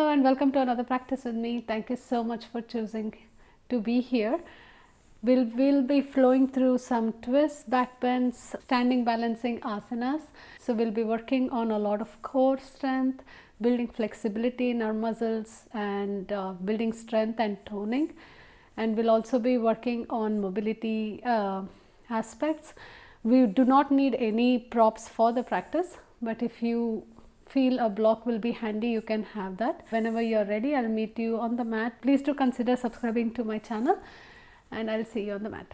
Hello and welcome to another practice with me. Thank you so much for choosing to be here. We'll be flowing through some twists, backbends, standing balancing asanas. So we'll be working on a lot of core strength, building flexibility in our muscles, and building strength and toning. And we'll also be working on mobility aspects. We do not need any props for the practice, but if you feel a block will be handy, you can have that. Whenever you're ready, I'll meet you on the mat. Please do consider subscribing to my channel and I'll see you on the mat.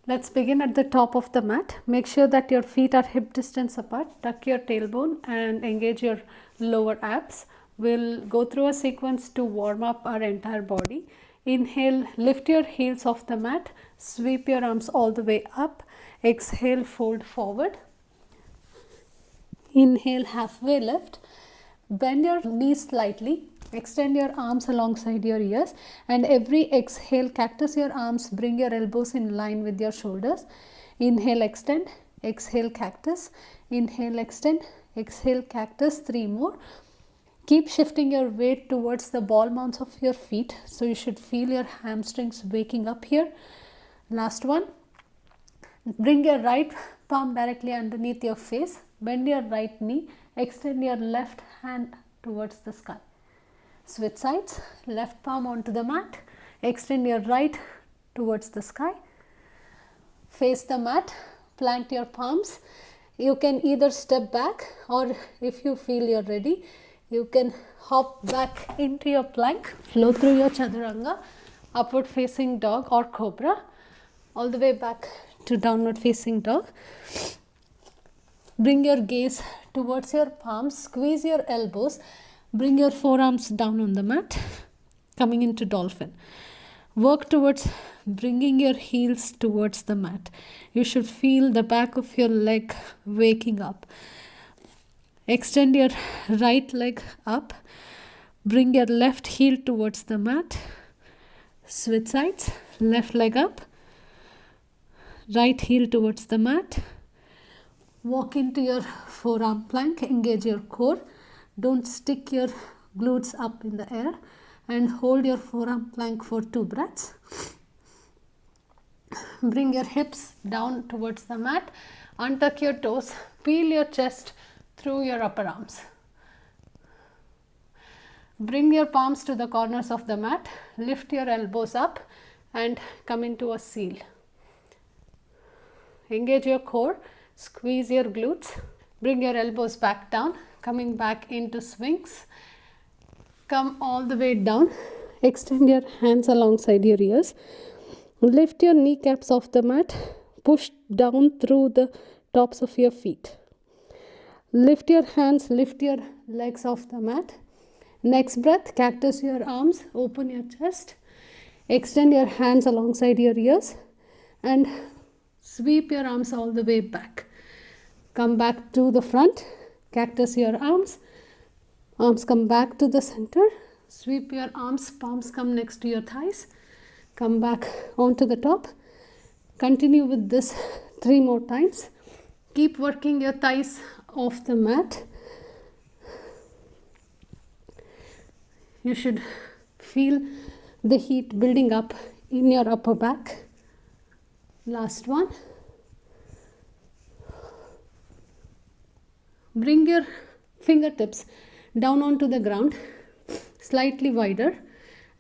Let's begin at the top of the mat. Make sure that your feet are hip distance apart. Tuck your tailbone and engage your lower abs. We'll go through a sequence to warm up our entire body. Inhale, lift your heels off the mat. Sweep your arms all the way up. Exhale, fold forward. Inhale, halfway lift. Bend your knees slightly. Extend your arms alongside your ears, and every exhale, cactus your arms, bring your elbows in line with your shoulders. Inhale, extend. Exhale, cactus. Inhale, extend. Exhale, cactus. 3 more. Keep shifting your weight towards the ball mounts of your feet, so you should feel your hamstrings waking up here. Last one. Bring your right palm directly underneath your face. Bend your right knee. Extend your left hand towards the sky. Switch sides. Left palm onto the mat. Extend your right towards the sky. Face the mat. Plant your palms. You can either step back, or if you feel you're ready, you can hop back into your plank. Flow through your chaturanga, upward facing dog or cobra, all the way back to downward facing dog. Bring your gaze towards your palms, squeeze your elbows, bring your forearms down on the mat, coming into dolphin. Work towards bringing your heels towards the mat. You should feel the back of your leg waking up. Extend your right leg up, bring your left heel towards the mat. Switch sides, left leg up, right heel towards the mat. Walk into your forearm plank, engage your core. Don't stick your glutes up in the air, and hold your forearm plank for 2 breaths. Bring your hips down towards the mat. Untuck your toes, peel your chest through your upper arms. Bring your palms to the corners of the mat. Lift your elbows up and come into a seal. Engage your core. Squeeze your glutes. Bring your elbows back down, coming back into swings. Come all the way down. Extend your hands alongside your ears. Lift your kneecaps off the mat. Push down through the tops of your feet. Lift your hands, lift your legs off the mat. Next breath, cactus your arms, open your chest. Extend your hands alongside your ears and sweep your arms all the way back. Come back to the front, cactus your arms. Arms come back to the center. Sweep your arms, palms come next to your thighs. Come back onto the top. Continue with this 3 more times. Keep working your thighs off the mat. You should feel the heat building up in your upper back. Last one. Bring your fingertips down onto the ground, slightly wider,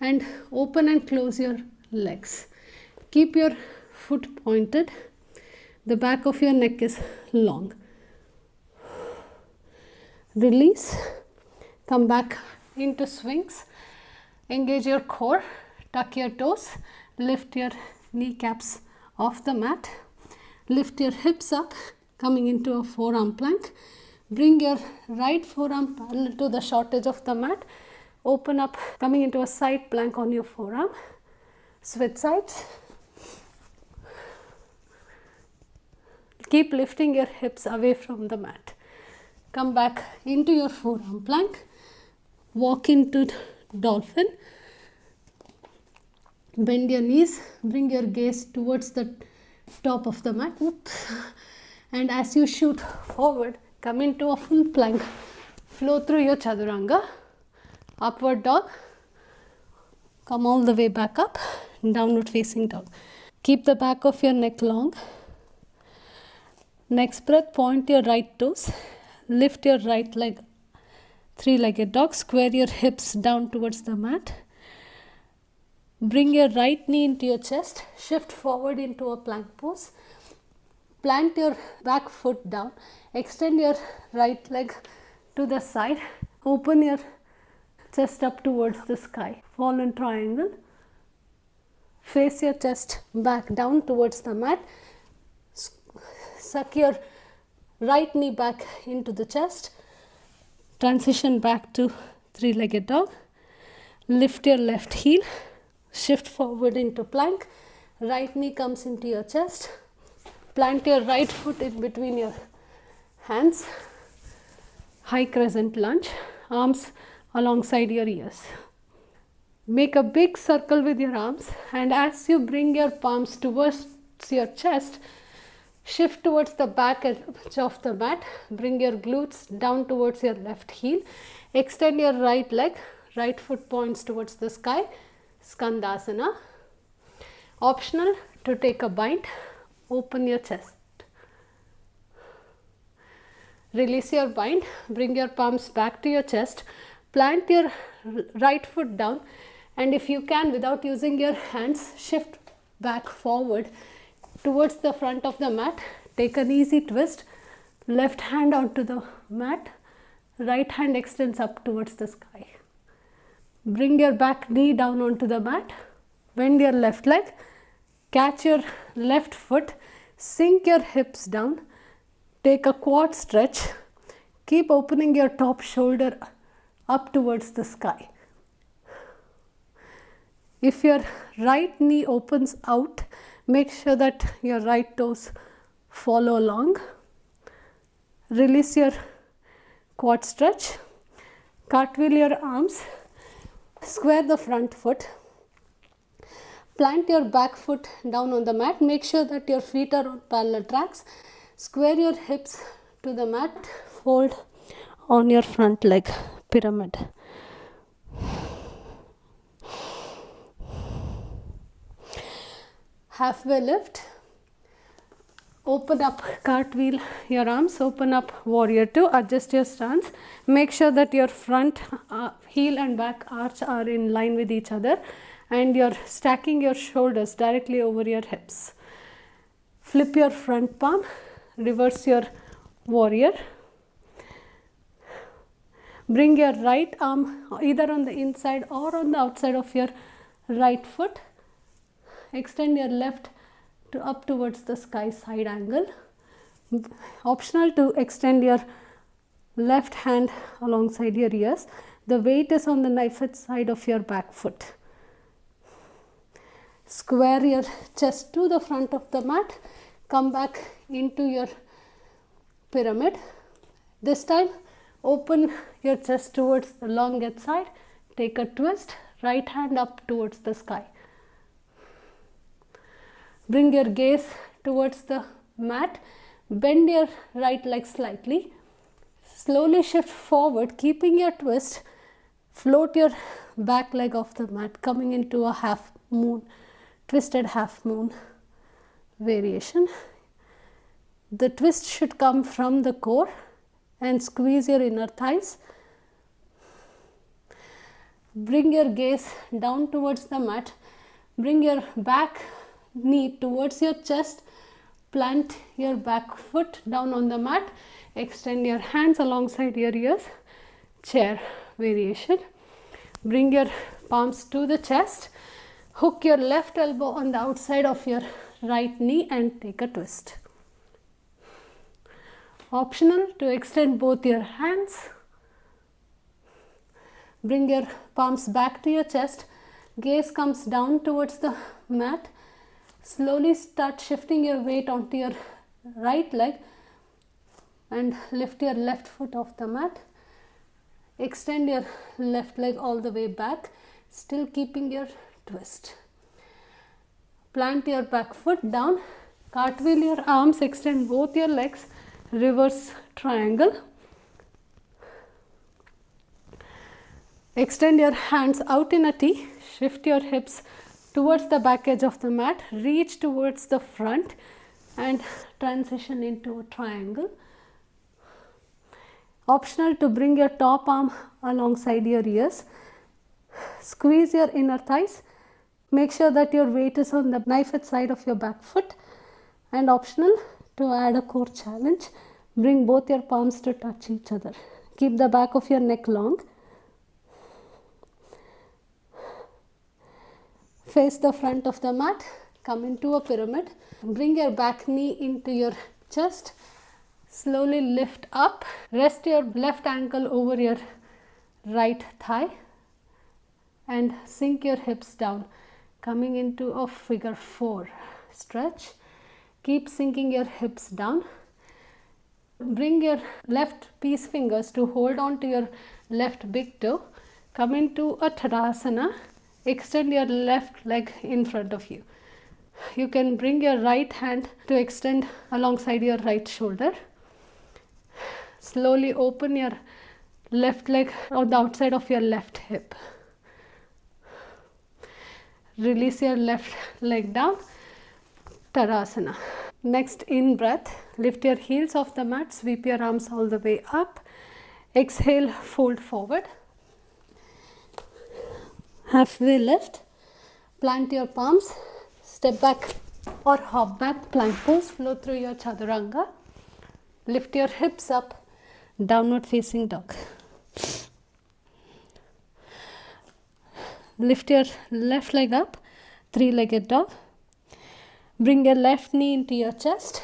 and open and close your legs. Keep your foot pointed. The back of your neck is long. Release. Come back into swings. Engage your core. Tuck your toes. Lift your kneecaps off the mat. Lift your hips up, coming into a forearm plank. Bring your right forearm parallel to the short edge of the mat. Open up, coming into a side plank on your forearm. Switch sides. Keep lifting your hips away from the mat. Come back into your forearm plank. Walk into dolphin. Bend your knees. Bring your gaze towards the top of the mat. Oops. And as you shoot forward, come into a full plank. Flow through your chaturanga. Upward dog. Come all the way back up. Downward facing dog. Keep the back of your neck long. Next breath, point your right toes. Lift your right leg. Three-legged dog. Square your hips down towards the mat. Bring your right knee into your chest. Shift forward into a plank pose. Plant your back foot down. Extend your right leg to the side. Open your chest up towards the sky. Fall in triangle. Face your chest back down towards the mat. Suck your right knee back into the chest. Transition back to three-legged dog. Lift your left heel. Shift forward into plank. Right knee comes into your chest. Plant your right foot in between your hands. High crescent lunge. Arms alongside your ears. Make a big circle with your arms, and as you bring your palms towards your chest, shift towards the back edge of the mat. Bring your glutes down towards your left heel. Extend your right leg. Right foot points towards the sky. Skandasana. Optional to take a bind. Open your chest. Release your bind. Bring your palms back to your chest. Plant your right foot down, and if you can, without using your hands, shift back forward towards the front of the mat. Take an easy twist. Left hand onto the mat. Right hand extends up towards the sky. Bring your back knee down onto the mat. Bend your left leg. Catch your left foot. Sink your hips down. Take a quad stretch. Keep opening your top shoulder up towards the sky. If your right knee opens out, make sure that your right toes follow along. Release your quad stretch. Cartwheel your arms. Square the front foot. Plant your back foot down on the mat. Make sure that your feet are on parallel tracks. Square your hips to the mat. Fold on your front leg. Pyramid. Halfway lift. Open up, cartwheel your arms. Open up warrior two. Adjust your stance. Make sure that your front heel and back arch are in line with each other, and you're stacking your shoulders directly over your hips. Flip your front palm. Reverse your warrior. Bring your right arm either on the inside or on the outside of your right foot. Extend your left to up towards the sky, side angle. Optional to extend your left hand alongside your ears. The weight is on the knife edge side of your back foot. Square your chest to the front of the mat. Come back into your pyramid. This time, open your chest towards the long edge side. Take a twist. Right hand up towards the sky. Bring your gaze towards the mat. Bend your right leg slightly. Slowly shift forward, keeping your twist. Float your back leg off the mat, coming into a half moon, twisted half moon variation. The twist should come from the core and squeeze your inner thighs. Bring your gaze down towards the mat. Bring your back knee towards your chest. Plant your back foot down on the mat. Extend your hands alongside your ears. Chair variation. Bring your palms to the chest. Hook your left elbow on the outside of your right knee and take a twist. Optional to extend both your hands. Bring your palms back to your chest. Gaze comes down towards the mat. Slowly start shifting your weight onto your right leg and lift your left foot off the mat. Extend your left leg all the way back, still keeping your twist. Plant your back foot down. Cartwheel your arms. Extend both your legs. Reverse triangle. Extend your hands out in a T, shift your hips towards the back edge of the mat, reach towards the front and transition into a triangle. Optional to bring your top arm alongside your ears. Squeeze your inner thighs. Make sure that your weight is on the knife edge side of your back foot. And optional to add a core challenge. Bring both your palms to touch each other. Keep the back of your neck long. Face the front of the mat. Come into a pyramid. Bring your back knee into your chest. Slowly lift up. Rest your left ankle over your right thigh and sink your hips down, coming into a figure 4 stretch. Keep sinking your hips down. Bring your left peace fingers to hold on to your left big toe. Come into a Tadasana. Extend your left leg in front of you. You can bring your right hand to extend alongside your right shoulder. Slowly open your left leg on the outside of your left hip. Release your left leg down. Tadasana. Next, in breath, lift your heels off the mat, sweep your arms all the way up. Exhale, fold forward. Halfway lift. Plant your palms. Step back or hop back, plank pose. Flow through your chaturanga. Lift your hips up. Downward facing dog. Lift your left leg up, three-legged dog. Bring your left knee into your chest.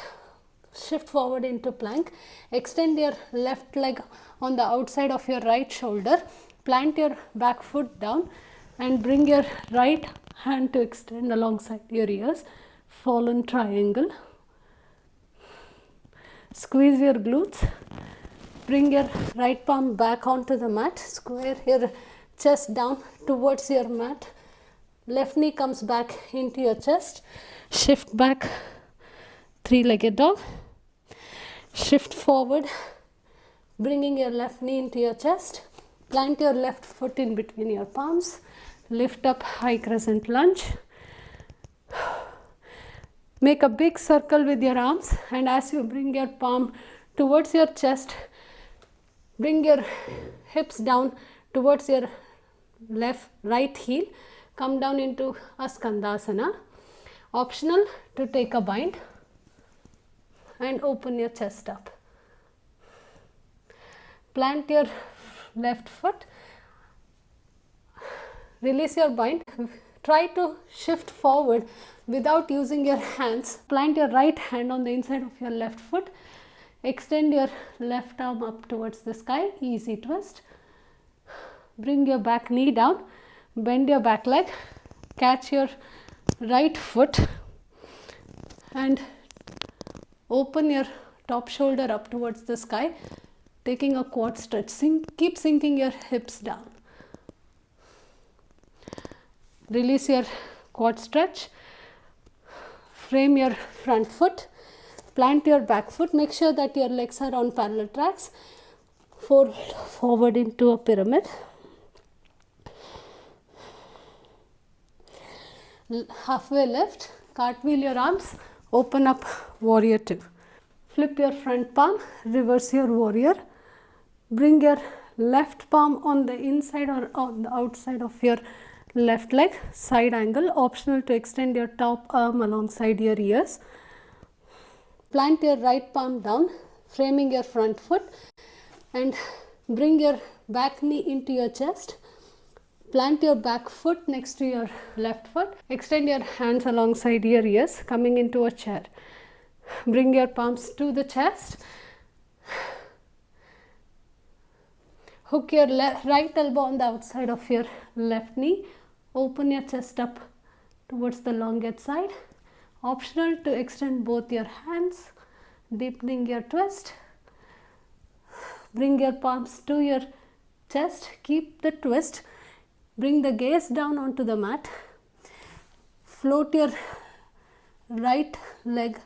Shift forward into plank. Extend your left leg on the outside of your right shoulder. Plant your back foot down and bring your right hand to extend alongside your ears. Fallen triangle. Squeeze your glutes. Bring your right palm back onto the mat. Square your chest down towards your mat. Left knee comes back into your chest. Shift back, three-legged dog. Shift forward, bringing your left knee into your chest. Plant your left foot in between your palms. Lift up, high crescent lunge. Make a big circle with your arms, and as you bring your palm towards your chest, bring your hips down towards your right heel. Come down into a Skandasana. Optional to take a bind and open your chest up. Plant your left foot. Release your bind. Try to shift forward without using your hands. Plant your right hand on the inside of your left foot. Extend your left arm up towards the sky. Easy twist. Bring your back knee down. Bend your back leg. Catch your right foot and open your top shoulder up towards the sky. Taking a quad stretch. Keep sinking your hips down. Release your quad stretch. Frame your front foot. Plant your back foot. Make sure that your legs are on parallel tracks. Fold forward into a pyramid. Halfway lift. Cartwheel your arms. Open up warrior 2. Flip your front palm. Reverse your warrior. Bring your left palm on the inside or on the outside of your left leg. Side angle. Optional to extend your top arm alongside your ears. Plant your right palm down, framing your front foot, and bring your back knee into your chest. Plant your back foot next to your left foot. Extend your hands alongside your ears, coming into a chair. Bring your palms to the chest. Hook your right elbow on the outside of your left knee. Open your chest up towards the long edge side. Optional to extend both your hands, deepening your twist. Bring your palms to your chest. Keep the twist. Bring the gaze down onto the mat. Float your right leg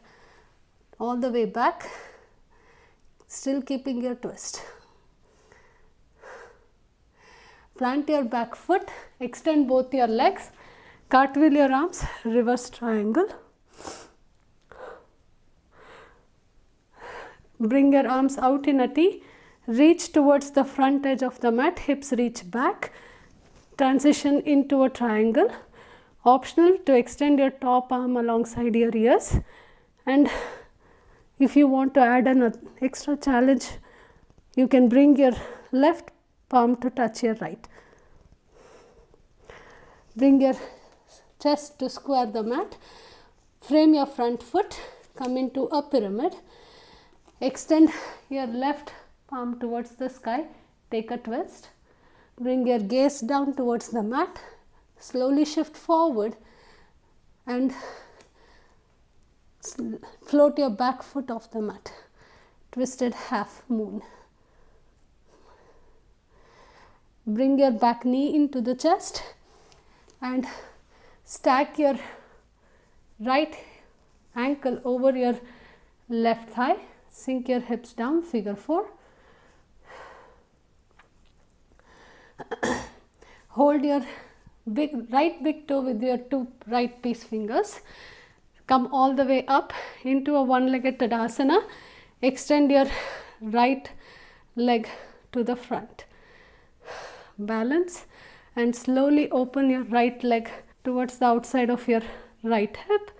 all the way back, still keeping your twist. Plant your back foot, extend both your legs, cartwheel your arms, reverse triangle. Bring your arms out in a T, reach towards the front edge of the mat, hips reach back, transition into a triangle. Optional to extend your top arm alongside your ears, and if you want to add an extra challenge, you can bring your left palm to touch your right. Bring your chest to square the mat, frame your front foot, come into a pyramid. Extend your left palm towards the sky, take a twist. Bring your gaze down towards the mat, slowly shift forward and float your back foot off the mat. Twisted half moon. Bring your back knee into the chest and stack your right ankle over your left thigh. Sink your hips down, figure 4. Hold your right big toe with your 2 right peace fingers. Come all the way up into a one-legged Tadasana. Extend your right leg to the front. Balance and slowly open your right leg towards the outside of your right hip.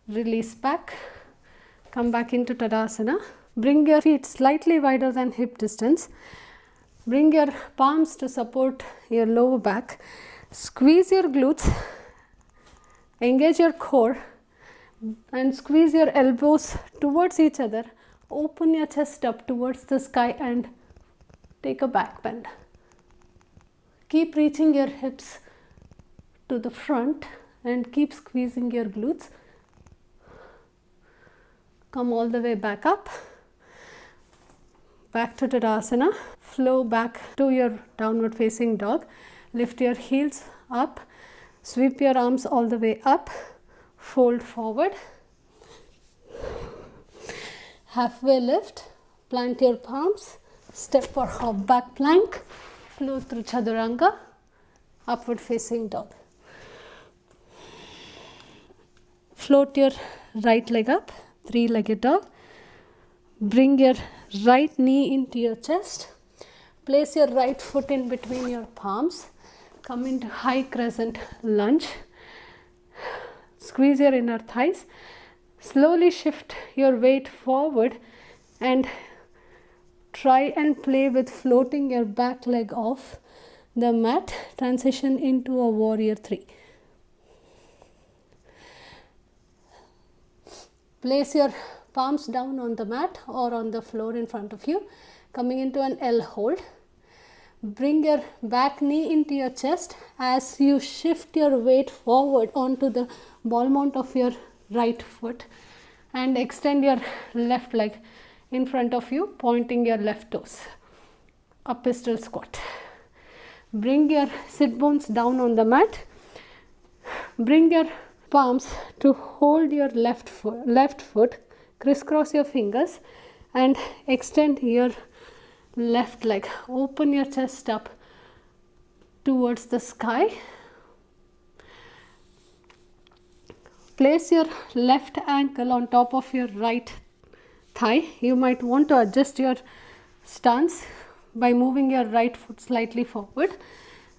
Release back. Come back into Tadasana. Bring your feet slightly wider than hip distance. Bring your palms to support your lower back. Squeeze your glutes. Engage your core and squeeze your elbows towards each other. Open your chest up towards the sky and take a back bend. Keep reaching your hips to the front and keep squeezing your glutes. Come all the way back up. Back to Tadasana. Flow back to your downward facing dog. Lift your heels up. Sweep your arms all the way up. Fold forward. Halfway lift. Plant your palms. Step for hop back plank. Flow through Chaturanga. Upward facing dog. Float your right leg up. 3-legged dog. Bring your right knee into your chest. Place your right foot in between your palms. Come into high crescent lunge. Squeeze your inner thighs. Slowly shift your weight forward and try and play with floating your back leg off the mat. Transition into a warrior 3. Place your palms down on the mat or on the floor in front of you, coming into an L hold. Bring your back knee into your chest as you shift your weight forward onto the ball mount of your right foot and extend your left leg in front of you, pointing your left toes. A pistol squat. Bring your sit bones down on the mat. Bring your palms to hold your left foot, crisscross your fingers and extend your left leg. Open your chest up towards the sky. Place your left ankle on top of your right thigh. You might want to adjust your stance by moving your right foot slightly forward,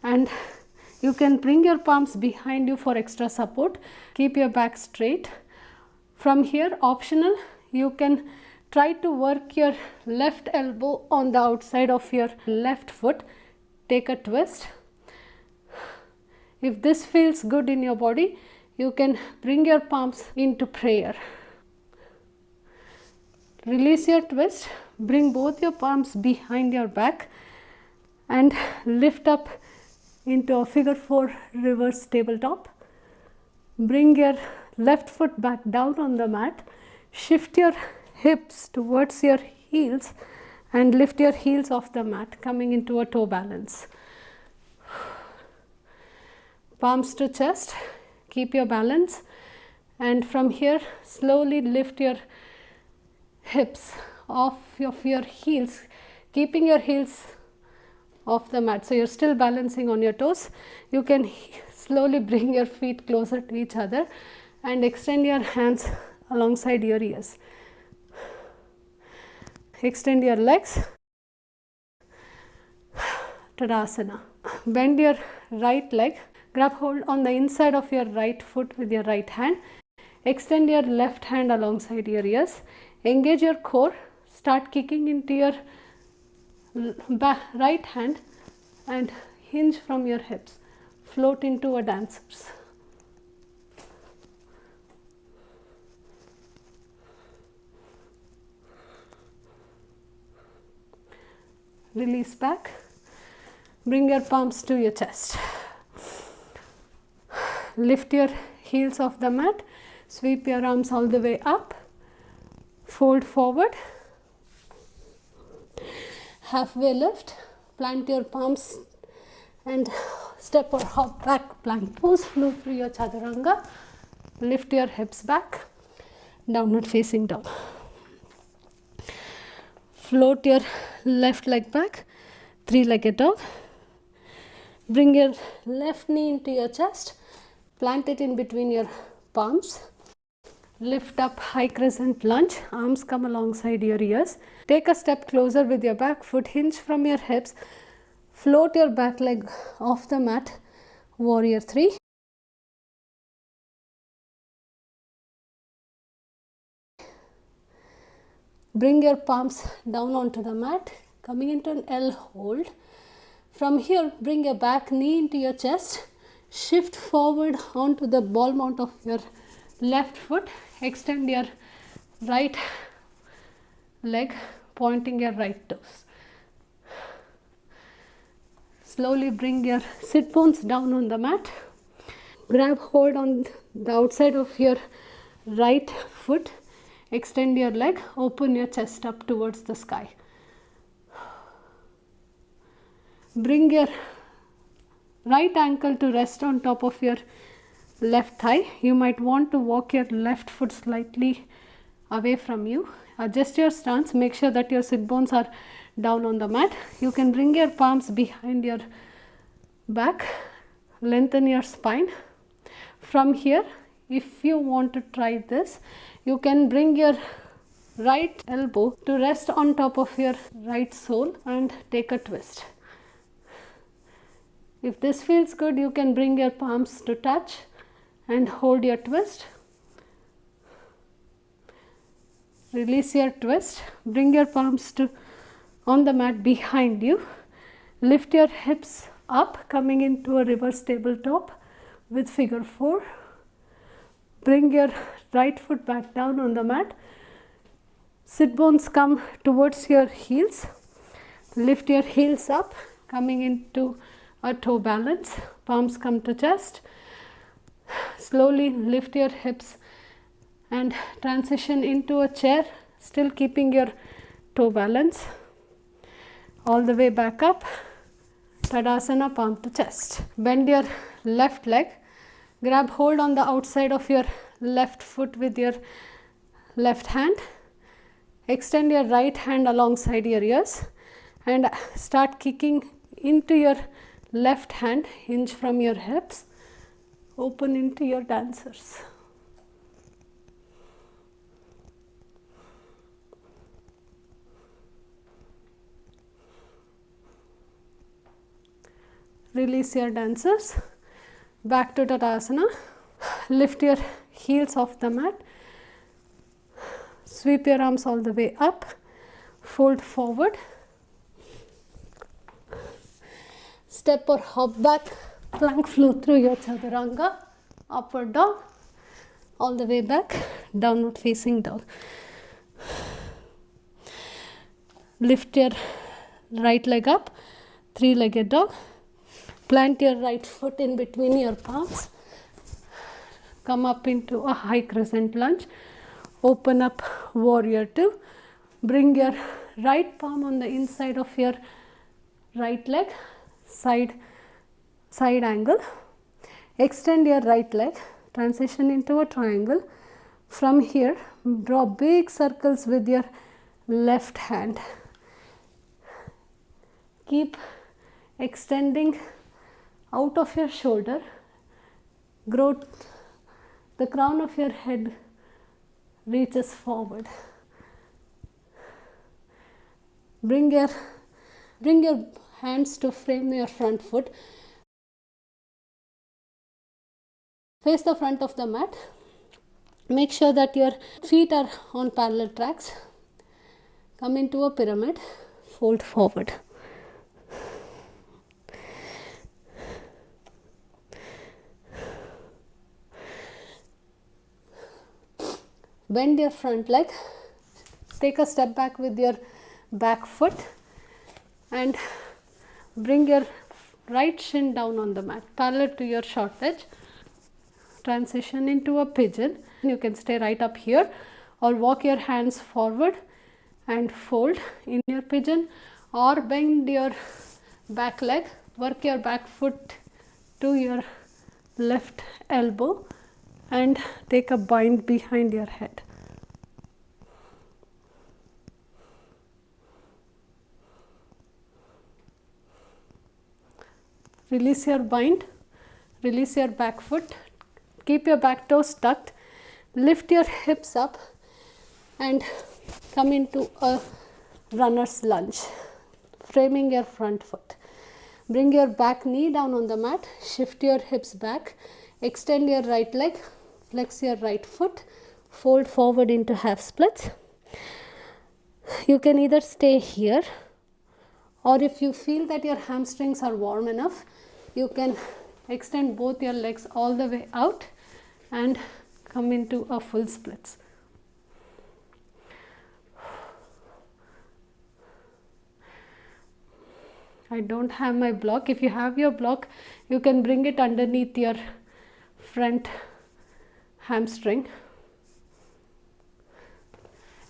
and you can bring your palms behind you for extra support. Keep your back straight. From here, optional, you can try to work your left elbow on the outside of your left foot. Take a twist. If this feels good in your body, you can bring your palms into prayer. Release your twist. Bring both your palms behind your back and lift up into a figure 4 reverse tabletop. Bring your left foot back down on the mat. Shift your hips towards your heels and lift your heels off the mat, coming into a toe balance. Palms to chest. Keep your balance, and from here slowly lift your hips off of your heels. keeping your heels off the mat. So you're still balancing on your toes. You can slowly bring your feet closer to each other and extend your hands alongside your ears. Extend your legs. Tadasana. Bend your right leg. Grab hold on the inside of your right foot with your right hand. Extend your left hand alongside your ears. Engage your core. Start kicking into your right hand and hinge from your hips. Float into a dancer's. Release back. Bring your palms to your chest. Lift your heels off the mat. Sweep your arms all the way up. Fold forward. Halfway lift. Plant your palms and step or hop back. Plank pose. Float through your chaturanga. Lift your hips back. Downward facing dog. Float your left leg back. Three-legged dog. Bring your left knee into your chest. Plant it in between your palms. Lift up high crescent lunge. Arms come alongside your ears. Take a step closer with your back foot. Hinge from your hips. Float your back leg off the mat. Warrior 3. Bring your palms down onto the mat. Coming into an L hold. From here, bring your back knee into your chest. Shift forward onto the ball mount of your left foot. Extend your right leg, pointing your right toes. Slowly bring your sit bones down on the mat. Grab hold on the outside of your right foot. Extend your leg, open your chest up towards the sky. Bring your right ankle to rest on top of your left thigh. You might want to walk your left foot slightly away from you. Adjust your stance. Make sure that your sit bones are down on the mat. You can bring your palms behind your back. Lengthen your spine. From here, if you want to try this, you can bring your right elbow to rest on top of your right sole and take a twist. If this feels good, you can bring your palms to touch and hold your twist. Release your twist. Bring your palms to on the mat behind you. Lift your hips up, coming into a reverse tabletop with figure 4. Bring your right foot back down on the mat. Sit bones come towards your heels. Lift your heels up, coming into a toe balance. Palms come to chest. Slowly lift your hips and transition into a chair, still keeping your toe balance. All the way back up. Tadasana, palm to chest. Bend your left leg. Grab hold on the outside of your left foot with your left hand. Extend your right hand alongside your ears and start kicking into your left hand. Hinge from your hips. Open into your dancers. Release your dancers. Back to Tadasana. Lift your heels off the mat. Sweep your arms all the way up. Fold forward. Step or hop back. Plank flow through your chaturanga. Upward dog. All the way back. Downward facing dog. Lift your right leg up. Three-legged dog. Plant your right foot in between your palms. Come up into a high crescent lunge. Open up warrior 2. Bring your right palm on the inside of your right leg. Side angle. Extend your right leg. Transition into a triangle. From here, draw big circles with your left hand. Keep extending out of your shoulder. Grow, the crown of your head reaches forward. Bring your hands to frame your front foot. Face the front of the mat. Make sure that your feet are on parallel tracks. Come into a pyramid. Fold forward. Bend your front leg. Take a step back with your back foot and bring your right shin down on the mat, parallel to your short edge. Transition into a pigeon. You can stay right up here or walk your hands forward and fold in your pigeon, or bend your back leg, work your back foot to your left elbow and take a bind behind your head. Release your bind, release your back foot, keep your back toes tucked, lift your hips up and come into a runner's lunge, framing your front foot. Bring your back knee down on the mat, shift your hips back, extend your right leg, flex your right foot, fold forward into half splits. You can either stay here, or if you feel that your hamstrings are warm enough, you can extend both your legs all the way out and come into a full splits. I don't have my block. If you have your block, you can bring it underneath your front hamstring.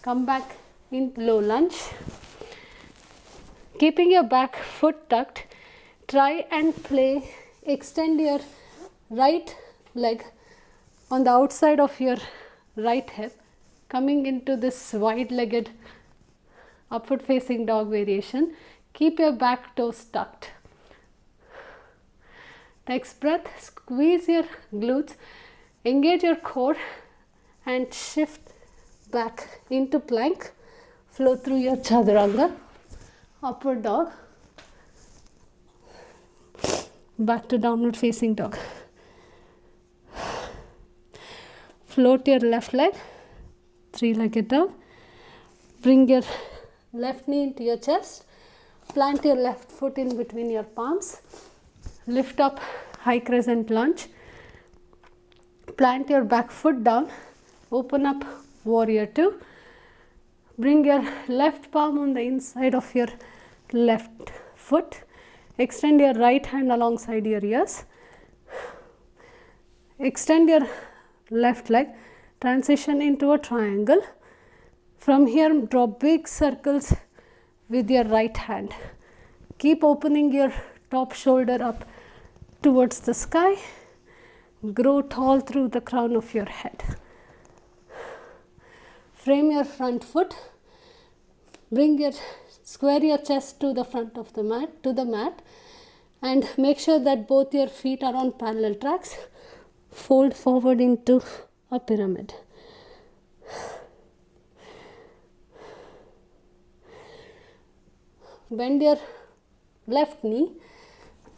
Come back in low lunge. Keeping your back foot tucked, try and play, extend your right leg on the outside of your right hip, coming into this wide-legged upward facing dog variation. Keep your back toes tucked. Next breath, squeeze your glutes, engage your core and shift back into plank. Flow through your chaturanga, upward dog, back to downward facing dog. Float your left leg, three-legged dog. Bring your left knee into your chest. Plant your left foot in between your palms. Lift up high crescent lunge. Plant your back foot down. Open up warrior two. Bring your left palm on the inside of your left foot. Extend your right hand alongside your ears. Extend your left leg. Transition into a triangle. From here, draw big circles with your right hand. Keep opening your top shoulder up towards the sky. Grow tall through the crown of your head. Frame your front foot. Square your chest to the front of the mat, and make sure that both your feet are on parallel tracks. Fold forward into a pyramid. Bend your left knee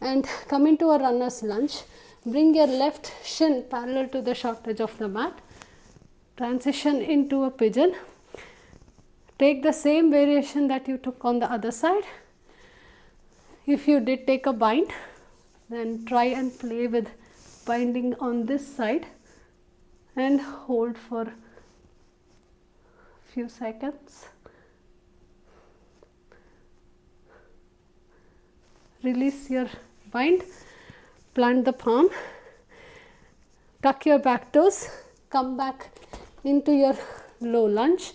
and come into a runner's lunge. Bring your left shin parallel to the short edge of the mat. Transition into a pigeon. Take the same variation that you took on the other side. If you did take a bind, then try and play with binding on this side and hold for a few seconds. Release your bind, plant the palm, tuck your back toes, come back into your low lunge.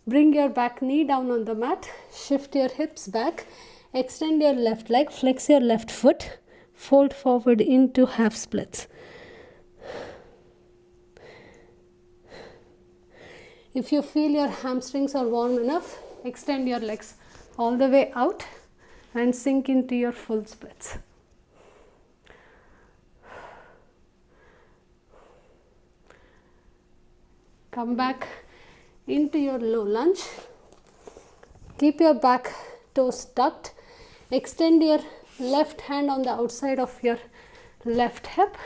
Bring your back knee down on the mat, shift your hips back, extend your left leg, flex your left foot, fold forward into half splits. If you feel your hamstrings are warm enough, extend your legs all the way out and sink into your full splits. Come back into your low lunge. Keep your back toes tucked. Extend your left hand on the outside of your left hip.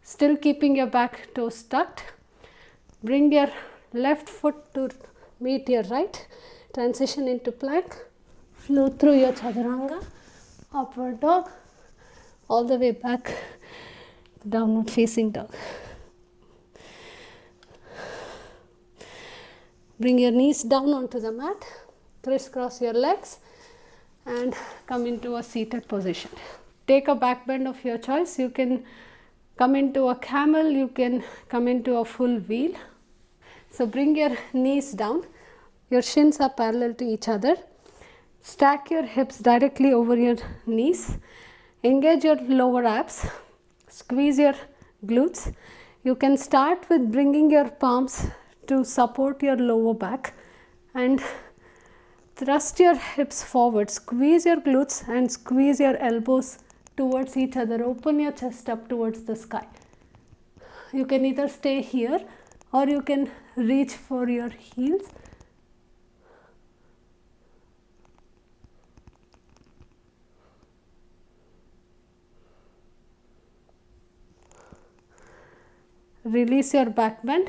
Still keeping your back toes tucked. Bring your left foot to meet your right. Transition into plank. Flow through your chaturanga. Upward dog. All the way back. Downward facing dog. Bring your knees down onto the mat, crisscross your legs and come into a seated position. Take a back bend of your choice. You can come into a camel, you can come into a full wheel. So bring your knees down, your shins are parallel to each other. Stack your hips directly over your knees. Engage your lower abs, squeeze your glutes. You can start with bringing your palms to support your lower back and thrust your hips forward. Squeeze your glutes and squeeze your elbows towards each other. Open your chest up towards the sky. You can either stay here or you can reach for your heels. Release your back bend.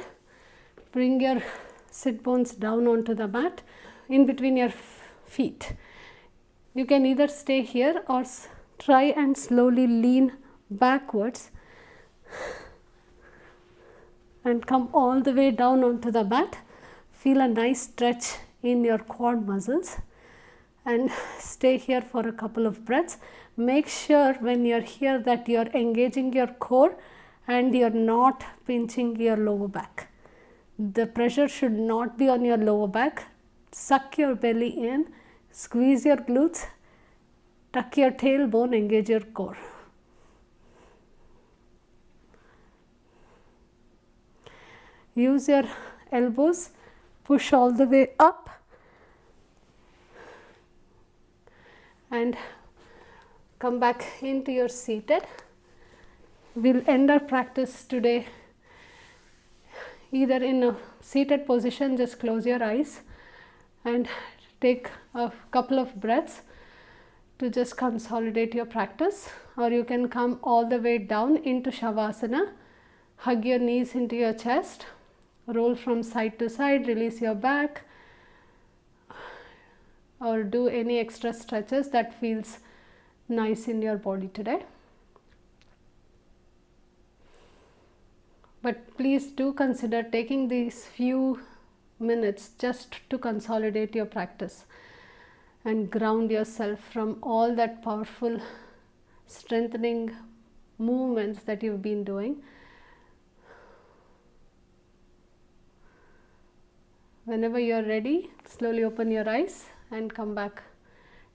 Bring your sit bones down onto the mat in between your feet. You can either stay here or try and slowly lean backwards and come all the way down onto the mat. Feel a nice stretch in your quad muscles and stay here for a couple of breaths. Make sure when you're here that you're engaging your core and you're not pinching your lower back. The pressure should not be on your lower back. Suck your belly in, squeeze your glutes, tuck your tailbone, engage your core. Use your elbows, push all the way up and come back into your seated. We'll end our practice today either in a seated position. Just close your eyes and take a couple of breaths to just consolidate your practice, or you can come all the way down into Shavasana. Hug your knees into your chest, roll from side to side, release your back, or do any extra stretches that feels nice in your body today. But please do consider taking these few minutes just to consolidate your practice and ground yourself from all that powerful strengthening movements that you've been doing. Whenever you're ready, slowly open your eyes and come back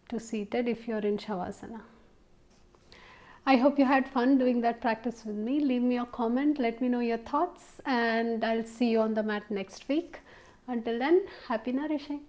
to seated if you're in Shavasana. I hope you had fun doing that practice with me. Leave me a comment, let me know your thoughts, and I'll see you on the mat next week. Until then, happy nourishing.